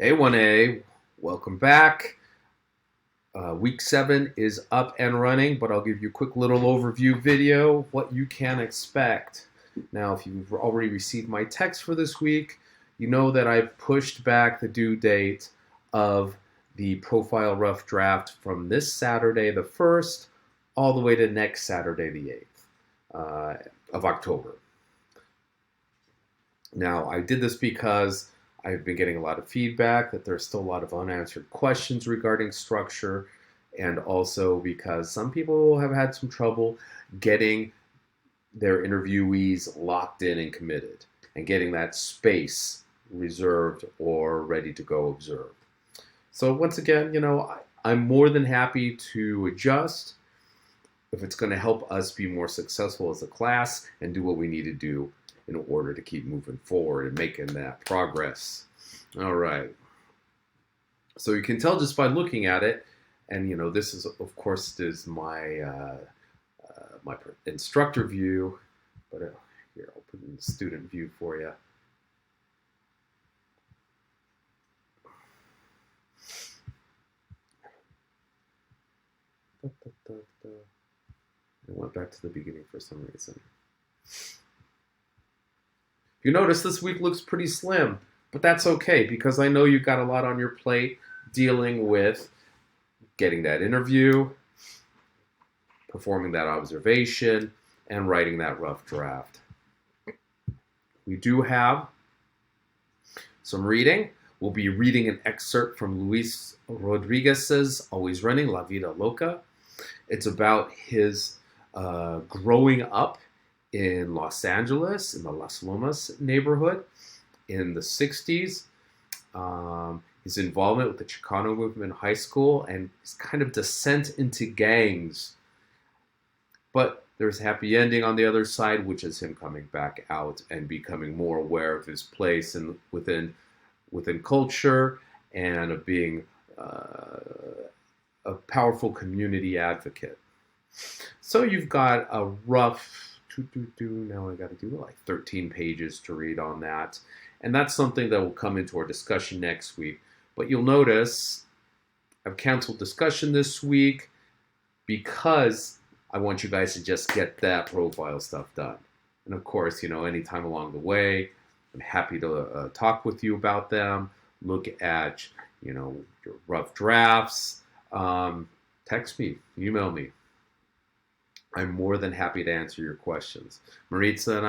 Hey 1A, welcome back. Week 7 is up and running, but I'll give you a quick little overview video of what you can expect. Now, if you've already received my text for this week, you know that I've pushed back the due date of the profile rough draft from this Saturday, the 1st, all the way to next Saturday, the 8th of October. Now, I did this because I've been getting a lot of feedback that there's still a lot of unanswered questions regarding structure, and also because some people have had some trouble getting their interviewees locked in and committed and getting that space reserved or ready to go observe. So once again, I'm more than happy to adjust if it's going to help us be more successful as a class and do what we need to do in order to keep moving forward and making that progress. All right. So you can tell just by looking at it, and this is, of course, is my my instructor view, but here I'll put in the student view for you. I went back to the beginning for some reason. If you notice, this week looks pretty slim, but that's okay because I know you've got a lot on your plate dealing with getting that interview, performing that observation, and writing that rough draft. We do have some reading. We'll be reading an excerpt from Luis Rodriguez's Always Running, La Vida Loca. It's about his growing up in Los Angeles, in the Las Lomas neighborhood in the 60s. His involvement with the Chicano movement in high school and his kind of descent into gangs. But there's a happy ending on the other side, which is him coming back out and becoming more aware of his place and within culture and of being a powerful community advocate. So you've got a rough now I got to do like 13 pages to read on that. And that's something that will come into our discussion next week. But you'll notice I've canceled discussion this week because I want you guys to just get that profile stuff done. And of course, anytime along the way, I'm happy to talk with you about them, look at, your rough drafts, text me, email me. I'm more than happy to answer your questions. Maritza and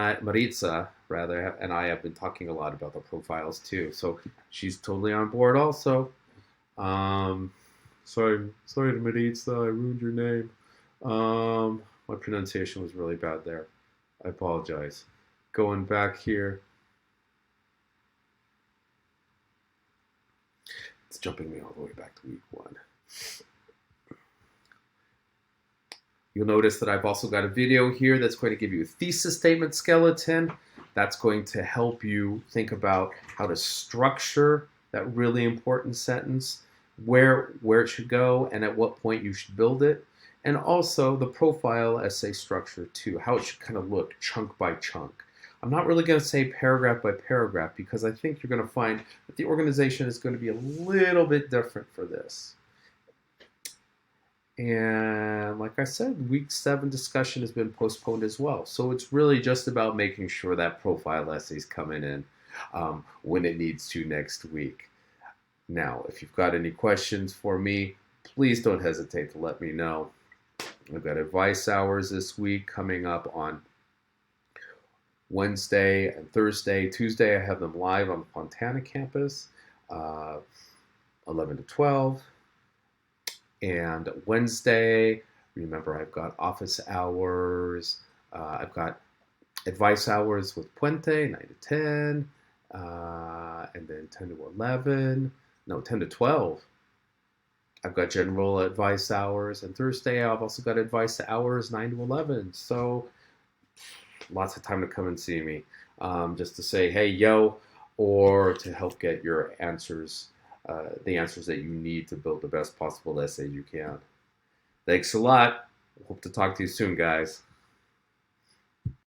I have been talking a lot about the profiles too, so she's totally on board also. Sorry, Maritza, I ruined your name. My pronunciation was really bad there. I apologize. Going back here. It's jumping me all the way back to week 1. You'll notice that I've also got a video here that's going to give you a thesis statement skeleton. That's going to help you think about how to structure that really important sentence, where it should go, and at what point you should build it. And also the profile essay structure too, how it should kind of look chunk by chunk. I'm not really going to say paragraph by paragraph because I think you're going to find that the organization is going to be a little bit different for this. And like I said, week 7 discussion has been postponed as well. So it's really just about making sure that profile essay is coming in when it needs to next week. Now, if you've got any questions for me, please don't hesitate to let me know. I've got advice hours this week coming up on Wednesday and Thursday. Tuesday, I have them live on the Fontana campus, 11 to 12. And Wednesday, remember, I've got office hours. I've got advice hours with Puente, 9 to 10. And then 10 to 11. No, 10 to 12. I've got general advice hours. And Thursday, I've also got advice hours, 9 to 11. So lots of time to come and see me. Just to say, hey, yo, or to help get your answers. The answers that you need to build the best possible essay you can. Thanks a lot. Hope to talk to you soon, guys.